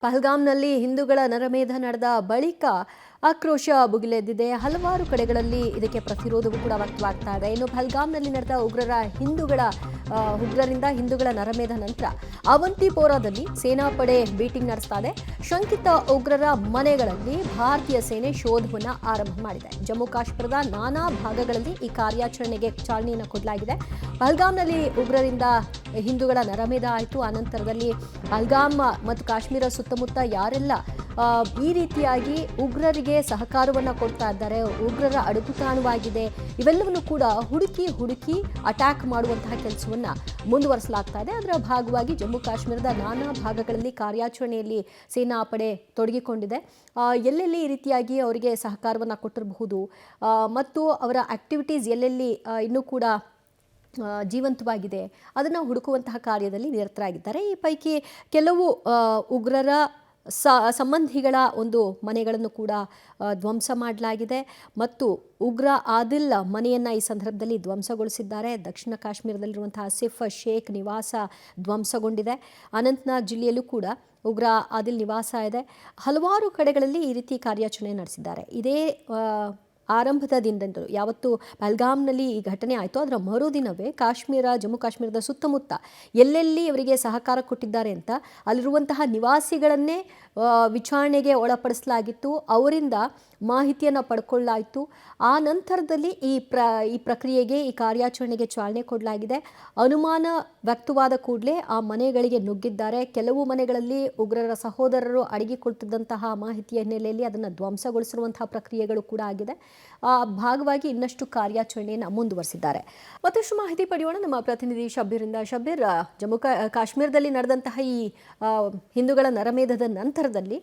ಪಹಲ್ಗಾಮ್ನಲ್ಲಿ ಹಿಂದೂಗಳ ನರಮೇಧ ನಡೆದ ಬಳಿಕ ಆಕ್ರೋಶ ಭುಗಿಲೆದ್ದಿದೆ. ಹಲವಾರು ಕಡೆಗಳಲ್ಲಿ ಇದಕ್ಕೆ ಪ್ರತಿರೋಧವೂ ಕೂಡ ವ್ಯಕ್ತವಾಗ್ತಾ ಇದೆ. ಇನ್ನು ಪಹಲ್ಗಾಮ್ನಲ್ಲಿ ನಡೆದ ಉಗ್ರರಿಂದ ಹಿಂದೂಗಳ ನರಮೇಧ ನಂತರ ಅವಂತಿಪೋರಾದಲ್ಲಿ ಸೇನಾಪಡೆ ಬೀಟಿಂಗ್ ನಡೆಸ್ತಾ ಇದೆ. ಶಂಕಿತ ಉಗ್ರರ ಮನೆಗಳಲ್ಲಿ ಭಾರತೀಯ ಸೇನೆ ಶೋಧವನ್ನು ಆರಂಭ ಮಾಡಿದೆ. ಜಮ್ಮು ಕಾಶ್ಮೀರದ ನಾನಾ ಭಾಗಗಳಲ್ಲಿ ಈ ಕಾರ್ಯಾಚರಣೆಗೆ ಚಾಲನೆಯನ್ನು ಕೊಡಲಾಗಿದೆ. ಪಹಲ್ಗಾಮ್ನಲ್ಲಿ ಉಗ್ರರಿಂದ ಹಿಂದೂಗಳ ನರಮೇಧ ಆಯಿತು. ಅನಂತರದಲ್ಲಿ ಪಹಲ್ಗಾಮ್ ಮತ್ತು ಕಾಶ್ಮೀರ ಸುತ್ತಮುತ್ತ ಯಾರೆಲ್ಲ ಈ ರೀತಿಯಾಗಿ ಉಗ್ರರಿಗೆ ಸಹಕಾರವನ್ನು ಕೊಡ್ತಾ ಇದ್ದಾರೆ, ಉಗ್ರರ ಅಡಗುತಾಣವಾಗಿದೆ, ಇವೆಲ್ಲವನ್ನು ಕೂಡ ಹುಡುಕಿ ಅಟ್ಯಾಕ್ ಮಾಡುವಂತಹ ಕೆಲಸವನ್ನು ಮುಂದುವರಿಸಲಾಗ್ತಾ ಇದೆ. ಅದರ ಭಾಗವಾಗಿ ಜಮ್ಮು ಕಾಶ್ಮೀರದ ನಾನಾ ಭಾಗಗಳಲ್ಲಿ ಕಾರ್ಯಾಚರಣೆಯಲ್ಲಿ ಸೇನಾ ಪಡೆ ತೊಡಗಿಕೊಂಡಿದೆ. ಎಲ್ಲೆಲ್ಲಿ ಈ ರೀತಿಯಾಗಿ ಅವರಿಗೆ ಸಹಕಾರವನ್ನು ಕೊಟ್ಟಿರಬಹುದು ಮತ್ತು ಅವರ ಆಕ್ಟಿವಿಟೀಸ್ ಎಲ್ಲೆಲ್ಲಿ ಇನ್ನೂ ಕೂಡ ಜೀವಂತವಾಗಿದೆ ಅದನ್ನು ಹುಡುಕುವಂತಹ ಕಾರ್ಯದಲ್ಲಿ ನಿರತರಾಗಿದ್ದಾರೆ. ಈ ಪೈಕಿ ಕೆಲವು ಉಗ್ರರ ಸಂಬಂಧಿಗಳ ಒಂದು ಮನೆಗಳನ್ನು ಕೂಡ ಧ್ವಂಸ ಮಾಡಲಾಗಿದೆ ಮತ್ತು ಉಗ್ರ ಆದಿಲ್ ಮನೆಯನ್ನು ಈ ಸಂದರ್ಭದಲ್ಲಿ ಧ್ವಂಸಗೊಳಿಸಿದ್ದಾರೆ. ದಕ್ಷಿಣ ಕಾಶ್ಮೀರದಲ್ಲಿರುವಂತಹ ಆಸಿಫ್ ಶೇಖ್ ನಿವಾಸ ಧ್ವಂಸಗೊಂಡಿದೆ. ಅನಂತನಾಗ್ ಜಿಲ್ಲೆಯಲ್ಲೂ ಕೂಡ ಉಗ್ರ ಆದಿಲ್ ನಿವಾಸ ಇದೆ. ಹಲವಾರು ಕಡೆಗಳಲ್ಲಿ ಈ ರೀತಿ ಕಾರ್ಯಾಚರಣೆ ನಡೆಸಿದ್ದಾರೆ. ಇದೇ ಆರಂಭದ ದಿನದಂದು ಯಾವತ್ತು ಪಹಲ್ಗಾಮ್ನಲ್ಲಿ ಈ ಘಟನೆ ಆಯಿತು ಅದರ ಮರುದಿನವೇ ಜಮ್ಮು ಕಾಶ್ಮೀರದ ಸುತ್ತಮುತ್ತ ಎಲ್ಲೆಲ್ಲಿ ಅವರಿಗೆ ಸಹಕಾರ ಕೊಟ್ಟಿದ್ದಾರೆ ಅಂತ ಅಲ್ಲಿರುವಂತಹ ನಿವಾಸಿಗಳನ್ನೇ ವಿಚಾರಣೆಗೆ ಒಳಪಡಿಸಲಾಗಿತ್ತು. ಅವರಿಂದ ಮಾಹಿತಿಯನ್ನು ಪಡ್ಕೊಳ್ಳಾಯಿತು. ಆ ನಂತರದಲ್ಲಿ ಈ ಪ್ರಕ್ರಿಯೆಗೆ ಈ ಕಾರ್ಯಾಚರಣೆಗೆ ಚಾಲನೆ ಕೊಡಲಾಗಿದೆ. ಅನುಮಾನ ವ್ಯಕ್ತವಾದ ಕೂಡಲೇ ಆ ಮನೆಗಳಿಗೆ ನುಗ್ಗಿದ್ದಾರೆ. ಕೆಲವು ಮನೆಗಳಲ್ಲಿ ಉಗ್ರರ ಸಹೋದರರು ಅಡಗಿಕೊಳ್ತಿದ್ದಂತಹ ಮಾಹಿತಿಯ ಹಿನ್ನೆಲೆಯಲ್ಲಿ ಅದನ್ನು ಧ್ವಂಸಗೊಳಿಸಿರುವಂತಹ ಪ್ರಕ್ರಿಯೆಗಳು ಕೂಡ ಆಗಿದೆ. ಭಾಗವಾಗಿ ಇನ್ನಷ್ಟು ಕಾರ್ಯಾಚರಣೆಯನ್ನು ಮುಂದುವರಿಸಿದ್ದಾರೆ. ಮತ್ತಷ್ಟು ಮಾಹಿತಿ ಪಡೆಯೋಣ ನಮ್ಮ ಪ್ರತಿನಿಧಿ ಶಬ್ಬೀರಿಂದ. ಶಬ್ಬೀರ್, ಜಮ್ಮು ಕಾಶ್ಮೀರದಲ್ಲಿ ನಡೆದಂತಹ ಈ ಹಿಂದೂಗಳ ನರಮೇಧದ ನಂತರದಲ್ಲಿ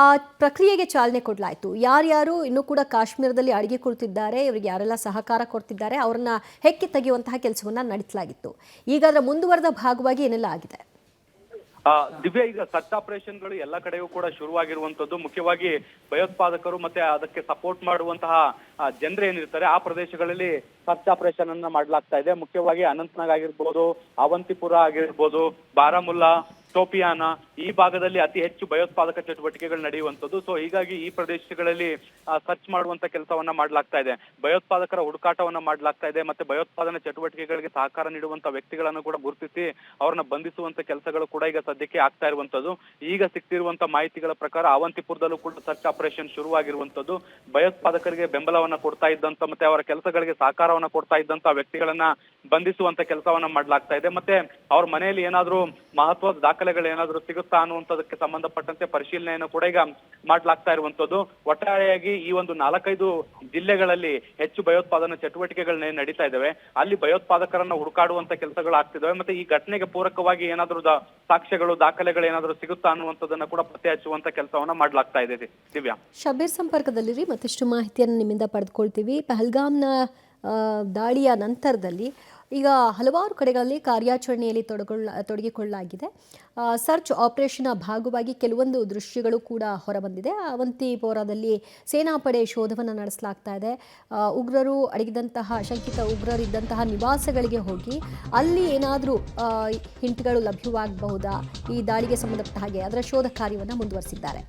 ಆ ಪ್ರಕ್ರಿಯೆಗೆ ಚಾಲನೆ ಕೊಡಲಾಯಿತು. ಯಾರ್ಯಾರು ಇನ್ನೂ ಕೂಡ ಕಾಶ್ಮೀರದಲ್ಲಿ ಅಡಗಿಕೊಳ್ತಿದ್ದಾರೆ, ಇವರಿಗೆ ಯಾರೆಲ್ಲ ಸಹಕಾರ ಕೊಡ್ತಿದ್ದಾರೆ ಅವರನ್ನ ಹೆಕ್ಕಿ ತೆಗೆಯುವಂತಹ ಕೆಲಸವನ್ನ ನಡೆಸಲಾಗಿತ್ತು. ಈಗ ಅದರ ಮುಂದುವರೆದ ಭಾಗವಾಗಿ ಏನೆಲ್ಲ ಆಗಿದೆ? ದಿವ್ಯ, ಈಗ ಸರ್ಚ್ ಆಪರೇಷನ್ಗಳು ಎಲ್ಲ ಕಡೆಯೂ ಕೂಡ ಶುರುವಾಗಿರುವಂತದ್ದು. ಮುಖ್ಯವಾಗಿ ಭಯೋತ್ಪಾದಕರು ಮತ್ತೆ ಅದಕ್ಕೆ ಸಪೋರ್ಟ್ ಮಾಡುವಂತಹ ಜನರು ಏನಿರ್ತಾರೆ ಆ ಪ್ರದೇಶಗಳಲ್ಲಿ ಸರ್ಚ್ ಆಪರೇಷನ್ ಅನ್ನ ಮಾಡಲಾಗ್ತಾ ಇದೆ. ಮುಖ್ಯವಾಗಿ ಅನಂತನಾಗ್ ಆಗಿರ್ಬೋದು, ಅವಂತಿಪುರ ಆಗಿರ್ಬೋದು, ಬಾರಾಮುಲ್ಲಾ, ಶೋಪಿಯಾನ ಈ ಭಾಗದಲ್ಲಿ ಅತಿ ಹೆಚ್ಚು ಭಯೋತ್ಪಾದಕ ಚಟುವಟಿಕೆಗಳು ನಡೆಯುವಂಥದ್ದು. ಸೊ ಹೀಗಾಗಿ ಈ ಪ್ರದೇಶಗಳಲ್ಲಿ ಸರ್ಚ್ ಮಾಡುವಂತ ಕೆಲಸವನ್ನ ಮಾಡಲಾಗ್ತಾ ಇದೆ. ಭಯೋತ್ಪಾದಕರ ಹುಡುಕಾಟವನ್ನ ಮಾಡಲಾಗ್ತಾ ಇದೆ. ಮತ್ತೆ ಭಯೋತ್ಪಾದನಾ ಚಟುವಟಿಕೆಗಳಿಗೆ ಸಹಕಾರ ನೀಡುವಂತ ವ್ಯಕ್ತಿಗಳನ್ನು ಕೂಡ ಗುರುತಿಸಿ ಅವ್ರನ್ನ ಬಂಧಿಸುವಂತ ಕೆಲಸಗಳು ಕೂಡ ಈಗ ಸದ್ಯಕ್ಕೆ ಆಗ್ತಾ ಇರುವಂತದ್ದು. ಈಗ ಸಿಗ್ತಿರುವಂತ ಮಾಹಿತಿಗಳ ಪ್ರಕಾರ ಅವಂತಿಪುರದಲ್ಲೂ ಕೂಡ ಸರ್ಚ್ ಆಪರೇಷನ್ ಶುರುವಾಗಿರುವಂತದ್ದು. ಭಯೋತ್ಪಾದಕರಿಗೆ ಬೆಂಬಲವನ್ನ ಕೊಡ್ತಾ ಇದ್ದಂತ ಮತ್ತೆ ಅವರ ಕೆಲಸಗಳಿಗೆ ಸಹಕಾರವನ್ನ ಕೊಡ್ತಾ ಇದ್ದಂತ ವ್ಯಕ್ತಿಗಳನ್ನ ಬಂಧಿಸುವಂತ ಕೆಲಸವನ್ನ ಮಾಡಲಾಗ್ತಾ ಇದೆ. ಮತ್ತೆ ಅವ್ರ ಮನೆಯಲ್ಲಿ ಏನಾದ್ರೂ ಮಹತ್ವದ ದಾಖಲೆಗಳು ಏನಾದ್ರೂ ಸಿಗುತ್ತಾ ಅನ್ನುವಂಥದಕ್ಕೆ ಸಂಬಂಧಪಟ್ಟಂತೆ ಪರಿಶೀಲನೆಯನ್ನು ಕೂಡ ಈಗ ಮಾಡ್ಲಾಗ್ತಾ ಇರುವಂತದ್ದು. ಒಟ್ಟಾರೆಯಾಗಿ ಈ ಒಂದು 4-5 ಜಿಲ್ಲೆಗಳಲ್ಲಿ ಹೆಚ್ಚು ಭಯೋತ್ಪಾದನಾ ಚಟುವಟಿಕೆಗಳನ್ನ ನಡೀತಾ ಇದಾವೆ. ಅಲ್ಲಿ ಭಯೋತ್ಪಾದಕರನ್ನ ಹುಡುಕಾಡುವಂತ ಕೆಲಸಗಳು ಆಗ್ತಿದಾವೆ. ಮತ್ತೆ ಈ ಘಟನೆಗೆ ಪೂರಕವಾಗಿ ಏನಾದ್ರೂ ಸಾಕ್ಷ್ಯಗಳು ದಾಖಲೆಗಳು ಏನಾದ್ರೂ ಸಿಗುತ್ತಾ ಅನ್ನುವಂಥದ್ದನ್ನ ಕೂಡ ಪತ್ತೆ ಹಚ್ಚುವಂತ ಕೆಲಸವನ್ನ ಮಾಡ್ಲಾಗ್ತಾ ಇದೆ. ದಿವ್ಯಾ, ಶಬೀರ್ ಸಂಪರ್ಕದಲ್ಲಿರಿ, ಮತ್ತಷ್ಟು ಮಾಹಿತಿಯನ್ನು ನಿಮ್ಮಿಂದ ಪಡೆದುಕೊಳ್ತೀವಿ. ಪಹಲ್ಗಾಮ್ನ ದಾಳಿಯ ನಂತರದಲ್ಲಿ ಈಗ ಹಲವಾರು ಕಡೆಗಳಲ್ಲಿ ಕಾರ್ಯಾಚರಣೆಯಲ್ಲಿ ತೊಡಗಿಕೊಳ್ಳಲಾಗಿದೆ. ಸರ್ಚ್ ಆಪರೇಷನ್ನ ಭಾಗವಾಗಿ ಕೆಲವೊಂದು ದೃಶ್ಯಗಳು ಕೂಡ ಹೊರಬಂದಿದೆ. ಅವಂತಿಪೋರಾದಲ್ಲಿ ಸೇನಾಪಡೆ ಶೋಧವನ್ನು ನಡೆಸಲಾಗ್ತಾ ಇದೆ. ಉಗ್ರರು ಶಂಕಿತ ಉಗ್ರರಿದ್ದಂತಹ ನಿವಾಸಗಳಿಗೆ ಹೋಗಿ ಅಲ್ಲಿ ಏನಾದರೂ ಹಿಂಟ್ಗಳು ಲಭ್ಯವಾಗಬಹುದಾ ಈ ದಾಳಿಗೆ ಸಂಬಂಧಪಟ್ಟ ಹಾಗೆ ಅದರ ಶೋಧ ಕಾರ್ಯವನ್ನು ಮುಂದುವರಿಸಿದ್ದಾರೆ.